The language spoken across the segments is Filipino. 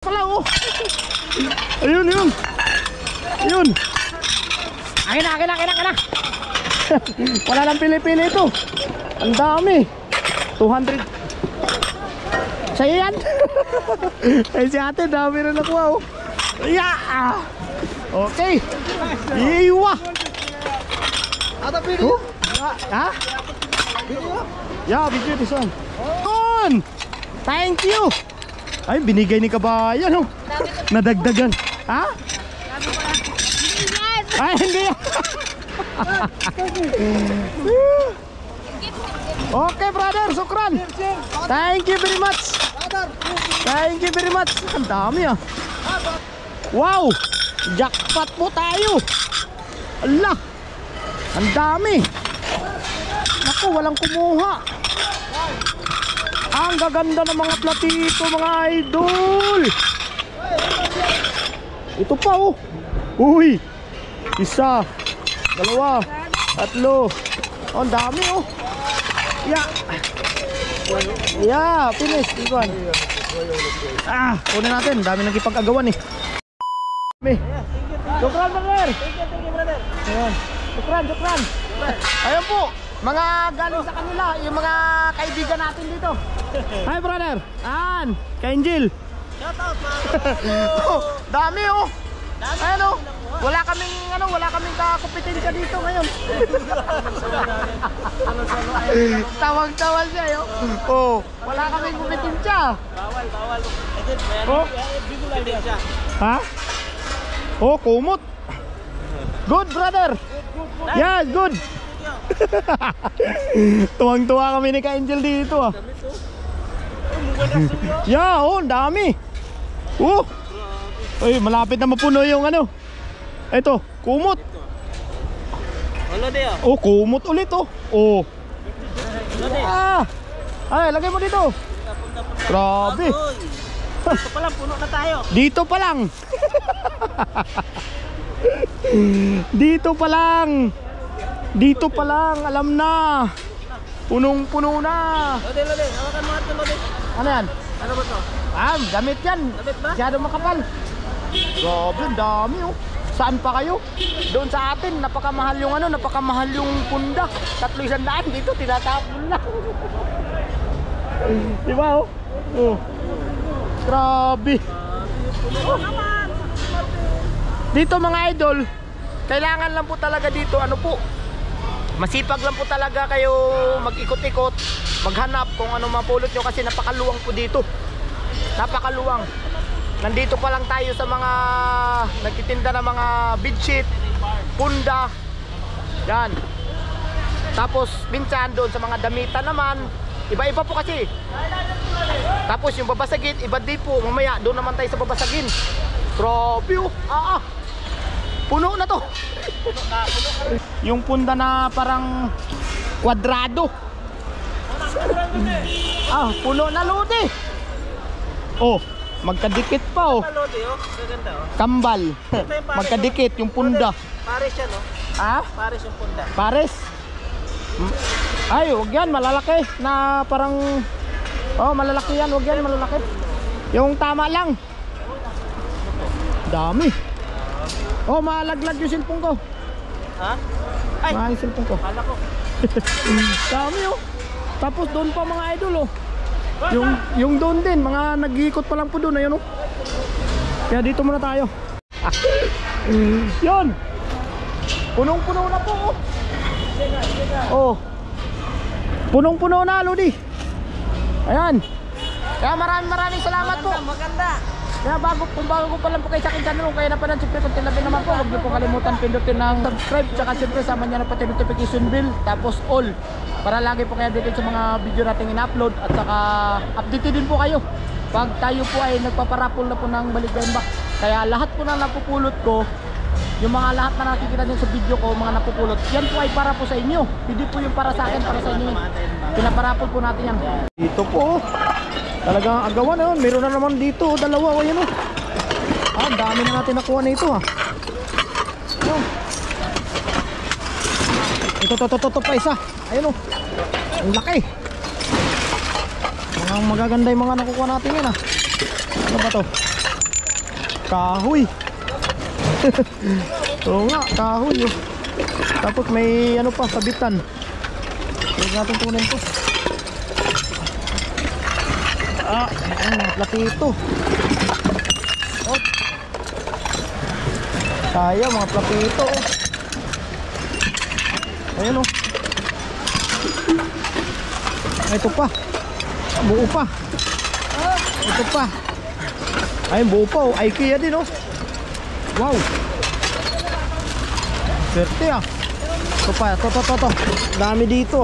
Pala oh. Ayun yun. Ayun. Akin na. Wala nang pili-pili ito. Ang dami. 200. Sa'yo yan. Ay si ate, dami na nakuha oh. Yeah. Okay. Iwa. Oh? Ha? Yeah, video this one. On. Thank you. Ay, binigay ni kabayan oh. Nadagdagan. Ha? Ay, hindi. Okay, brother, sukran. Thank you very much. Thank you very much. Ang dami ah. Wow, jackpot po tayo. Allah, ang dami. Naku, walang kumuha. Ang gaganda ng mga platito, mga idol. Ito pa oh. Uy, isa, dalawa, tatlo. Oh, ang dami oh. Yeah, finish. Ikuan. Kunin natin. Dami nang ipag-agawan eh. Sukran, brother. Thank you, brother. Ayan. Sukran. Ayun po, mga galing sa kanila, yung mga kaibigan natin dito. Hi, brother. Kay Angel. Shout out, oh, dami oh. Ayan oh. Wala kaming kakompetensya dito ngayon. Tawag-tawag siya yo. Oh, wala kaming kompetensya. Bawal. Oh. Ha? Oh, kumot. Good, brother. Yeah, good. Tuwang-tuwa kami ni Ka Angel dito ah. Yeah, oh, dami. Oh. Uy, malapit na mapuno yung ano. Ito, kumot. Oh, kumot ulit oh. Oh. Ay, lagay mo dito. Grabe. Dito pa lang, puno na tayo. Dito pa lang. Dito pa lang, alam na. Punong-puno na. Lode, hawakan mo ito, Lode. Ano yan? Ano ba ito? Gamit yan. Gamit ba? Masyado makapal. Grabe, ang dami oh. Saan pa kayo? Doon sa atin, napakamahal yung punda. 300 dito, tinatapon lang. Diba oh? Oh. Grabe. Dito mga idol, kailangan lang po talaga dito, ano po, masipag lang po talaga kayo mag-ikot-ikot, maghanap kung ano mapulot nyo kasi napakaluwang po dito. Napakaluwang. Nandito pa lang tayo sa mga nagtitinda ng mga bedsheet, punda. Yan. Tapos minsan doon sa mga damitan naman, iba-iba po kasi. Tapos yung babasagin, iba din po. Mamaya doon naman tayo sa babasagin. Grabe oh. Puno na to. Yung punda na parang kwadrado. Puno na Lodi. Oh, magkadikit pa oh. Kambal. Magkadikit yung punda. Pares yan oh. Pares yung punda. Pares? Ay, huwag yan, malalaki. Na parang malalaki yan, huwag yan, malalaki. Yung tama lang. Dami. Oh, malaglag yung cellphone ko. Ha? Ay! Mahal yung cellphone ko. Kala ko. Dami oh. Tapos doon pa mga idol oh. Yung doon din, mga nag-iikot pa lang po doon, ayun oh. Kaya dito muna tayo. Yun. Punong-puno na po oh. Oh. Punong-puno na Lodi. Ayan. Kaya maraming salamat po. Maganda. Kaya kung bago pa lang po kayo sa akin channel, kaya napanan siyempre kung tilapin naman po, huwag niyo po kalimutan pindutin ng subscribe, tsaka siyempre sama niya na pati notification bell, tapos all, para lagi po kayo updated sa mga video nating in-upload, at saka updated din po kayo pag tayo po ay nagpaparapol na po ng Baligyan Box. Kaya lahat po na napupulot ko, yung mga lahat na nakikita niyo sa video ko, mga napupulot, yan po ay para po sa inyo, hindi po yung para sa akin, para sa inyo. Pinaparapol po natin yan. Dito po talagang agawan oh. Meron na naman dito dalawa oh, yan oh. Dami na natin nakuha na ito oh. Ito pa isa. Ayun oh. Ang laki. Mga magaganda yung mga nakukuha natin yan ah. Ano ba to? Kahoy. Oo nga, kahoy oh. Tapos may ano pa, sabitan. Huwag natin tunin to. Platito. Oh. Kaya mga platito oh. Ayan oh. Ito pa. Buo pa. Ito pa. Ayun, buo pa oh. IKEA din oh. Wow. Swerte ah. Ito pa. Ito. Dami dito.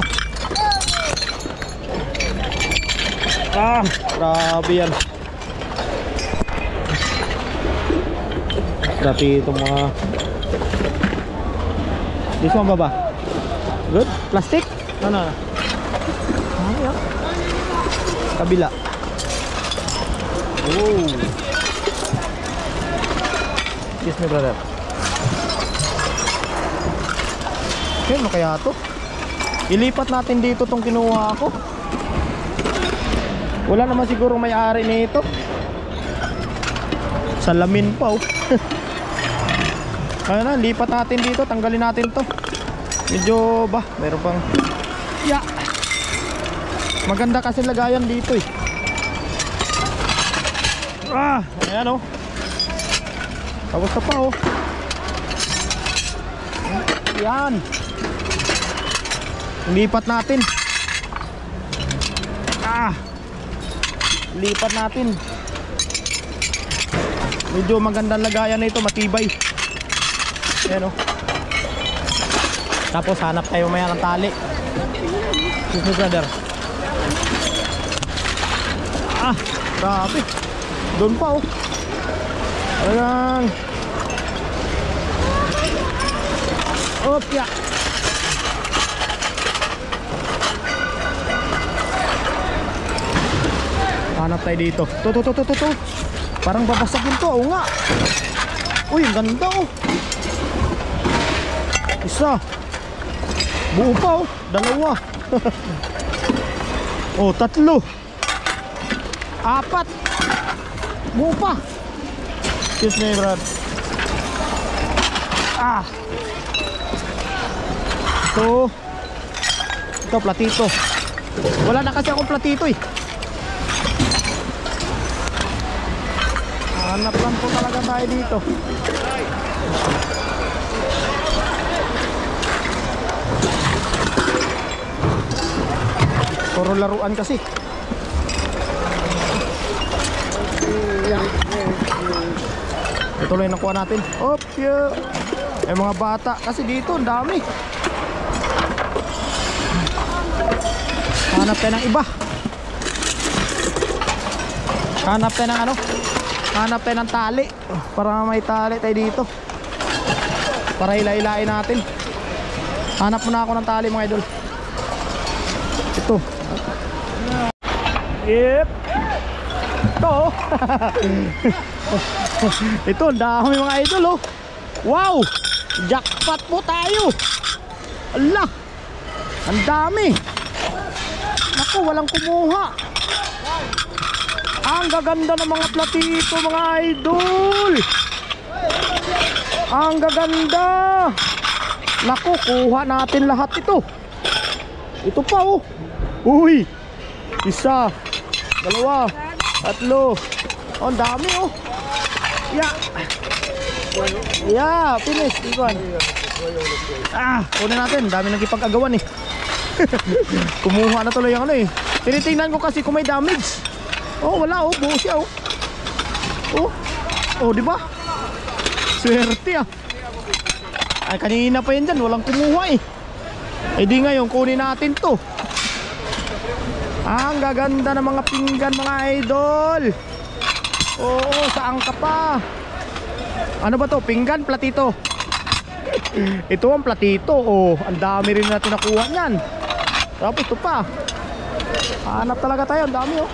Grabe yan. Dati itong mga this one ba? Good? Plastic? Ano? Ayan. Kabila. Oh. Excuse me brother. Okay, ano kaya to? Ilipat natin dito tong kinuha ko. Wala naman siguro may-ari nito. Salamin pa oh. Ayun na, lipat natin dito, tanggalin natin to. Medyo ba, meron pang maganda kasi lagayan dito eh. Ayan oh. Tapos na pa oh. Yan. Lipat natin. Lipat natin. Medyo magandang lagayan na ito, matibay. Ayan o. Tapos hanap tayo maya ng tali. Excuse me brother. Grabe. Doon pa o. Ayan. Opya. Hanap tayo dito. To. Parang babasagin to. Oo nga. Uy, ang ganda oh. Isa. Buo pa oh. Dalawa. Oh, tatlo. Apat. Buo pa. Excuse me, brad. Ito platito. Wala na kasi akong platito eh. Hanap lang po talaga tayo dito. Puro laruan kasi. Ito lang yung nakuha natin. Opya. Mga bata kasi dito, ang dami. Hanap tayo ng iba. Hanap tayo ng ano? Hanap tayo ng tali. Para may tali tayo dito. Para hila-hilain natin. Hanap muna ako ng tali mga idol. Ito. Yep. Ito. Ito, ang dami mga idol oh. Wow. Jackpot po tayo. Allah. Ang dami. Naku, walang kumuha. Ang gaganda ng mga platito mga idol. Ang gaganda. Naku, kuha natin lahat ito. Ito pa oh. Uy. Isa. Dalawa. Tatlo. Oh, ang dami oh. Finish. Ikuan. Kunin natin. Dami nagkipag-agawan eh. Kumuha na tuloy yung ano eh. Tinitingnan ko kasi kung may damage. Oh, wala oh, buo siya oh. Oh, di ba? Swerte ah. Ay, kanina pa yun dyan, walang kumuha eh. Eh di ngayon, kunin natin to. Ang gaganda ng mga pinggan mga idol. Oo, saan ka pa? Ano ba to? Pinggan, platito. Ito ang platito. Oh, ang dami rin natin nakuha niyan. Tapos ito pa. Hanap talaga tayo, ang dami oh.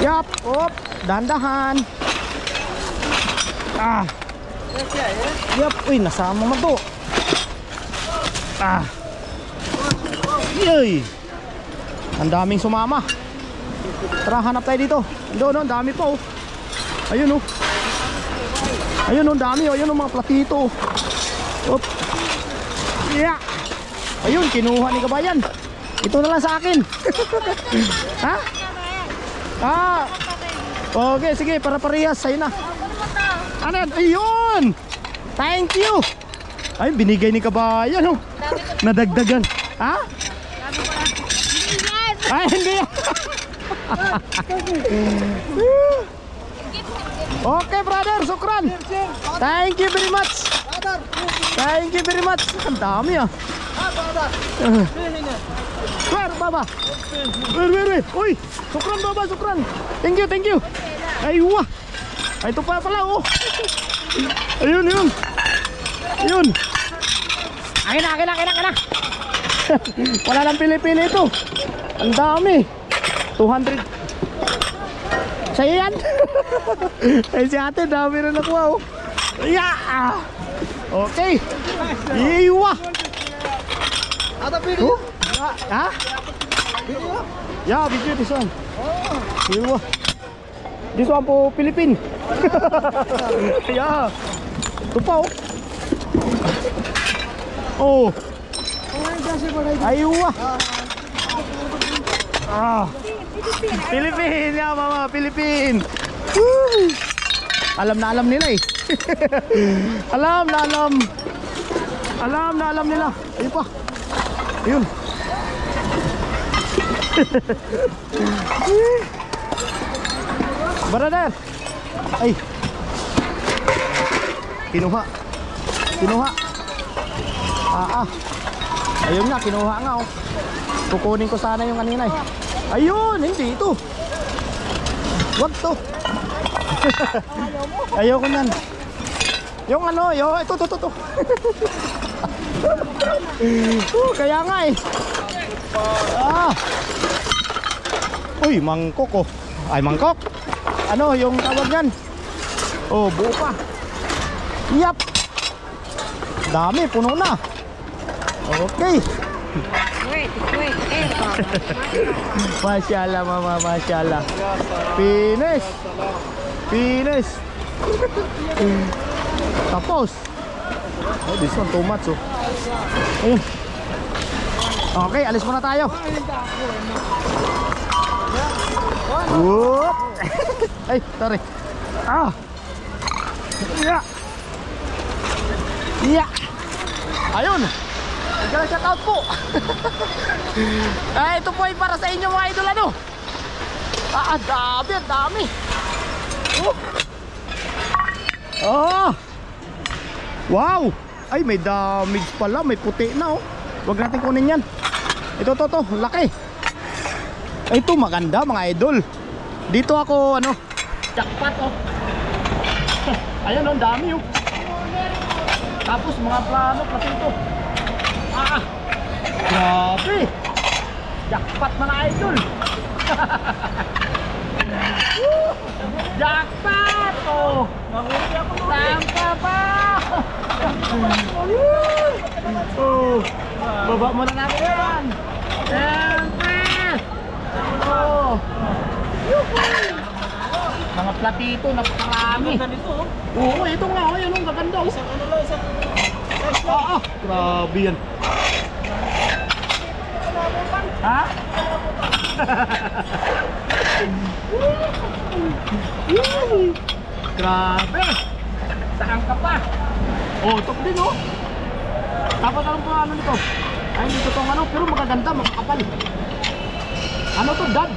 Yap, op, dandahan. Yap, uy, nasama mo to. Yay. Ang daming sumama. Tara, hanap tayo dito. Doon, ang dami pa oh. Ayun oh. Ayun, ang dami. Oh. Ayun, ang mga platito. Op. Yeah. Ayun, kinuha ni kabayan. Ito na lang sa akin. Ha? Ah. Okay, sige, para parehas. Ayun na. Ano yan? Ayun! Thank you! Ay, binigay ni kabayan. Oh. Nadagdagan. Ha? Ay, hindi yan. Okay, brother, sukran. Thank you very much. Thank you very much. Ang dami ah. Where, baba? Where? Uy, sukran baba, sukran. Thank you. Ay, wah. Ay, ito pa pala, oh. Ayun. Ayun. Akin na. Wala nang pili-pili ito. Ang dami. 200. Sa'yo yan. Ay, si ate, dami rin nakuha, oh. Yeah. Okay. Iwa. Ada video? Ha? Video? Yeah, video this one. Iwa. This one po Philippine. Yeah. Ito pa, oh. Oh. Aywa. Ah. Philippine, yeah, mama, Philippine. Woo. Alam na alam nila eh. Alam na alam nila. Ayun pa. Ayun. Brother. Ay. Kinuha. Ayun nga, kinuha nga, oh. Kukunin ko sana yung kanina eh. Ayun, hindi ito. Wag to. Ayoko nan. Yung ano, ito. Kaya nga eh. Uy, mangkok oh. Ay, mangkok. Ano, yung tawag yan? Oh, buo pa. Yap. Dami, puno na. Okay. Wait. Masyaallah, mama, masyaallah. Finish. Tapos. Oh, this one too much, oh. Ayun. Okay, alis muna tayo. Whoop. Ay, sorry. Yeah. Ayun. Shout out po. Ito po ay para sa inyo mga idol, ano? Dami. Wow. Ay, may damage pala, may puti na, oh. Huwag natin kunin yan. Ito, laki. Ito maganda mga idol. Dito ako, ano, jackpot, oh. Ayun, ang dami, oh. Tapos mga plano, platito. Grabe. Jackpot mga idol. Jackpot, oh. Sampa pa. Oh, baba mo na natin yan. Siyempre. Oh. Mga platito, napakarami. Oo, ito nga, oh, yun ang gaganda, oh. Grabe yan. Ha? Grabe. Saan ka pa? Oh, ito din, oh. Tapos alam po ano nito? Ay, dito tong ano, pero magaganda, makakapal. Ano to, dad?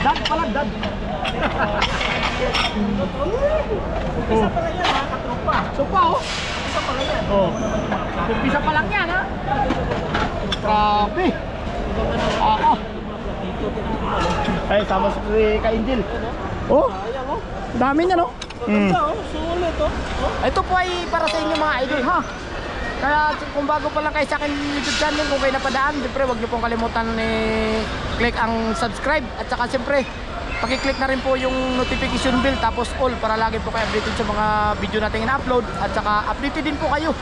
Dad pala, dad. Isa pa lang yan, ha? Katropa. Sopa, oh. Isa pa lang yan. Oh. Kumpisa pa lang yan, ha? Grabe. Ay, sama si Ka-Angel. Oh, dami niya, no? Maganda, oh. Sulit, oh. Ito po ay para sa inyo mga idol, ha? Kaya kung bago pa lang kayo sa akin YouTube channel, kung kayo napadaan, siyempre huwag niyo pong kalimutan click ang subscribe. At saka siyempre, pakiclick na rin po yung notification bell, tapos all, para lagi po kayo updated sa mga video natin in-upload. At saka updated din po kayo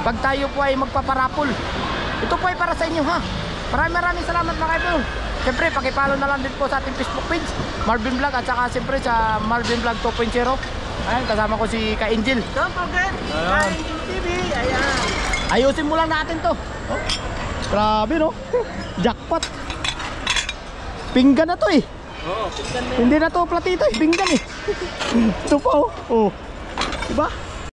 pag tayo po ay magpaparapol. Ito po ay para sa inyo, ha? Maraming salamat mga idol. Siyempre, pakipollow na lang din po sa ating Facebook page, Marvin Vlog, at saka siyempre sa Marvin Vlog 2.0. Ayan, kasama ko si Ka-Angel. Don't forget, Ayan. Kain TV. Ayan. Ayusin mo lang natin to. Oh. Grabe no. Jackpot. Pinggan na to eh. Oo, tingnan na yan. Hindi na to platito eh. Pinggan eh. Ito pa oh. Oh. Diba?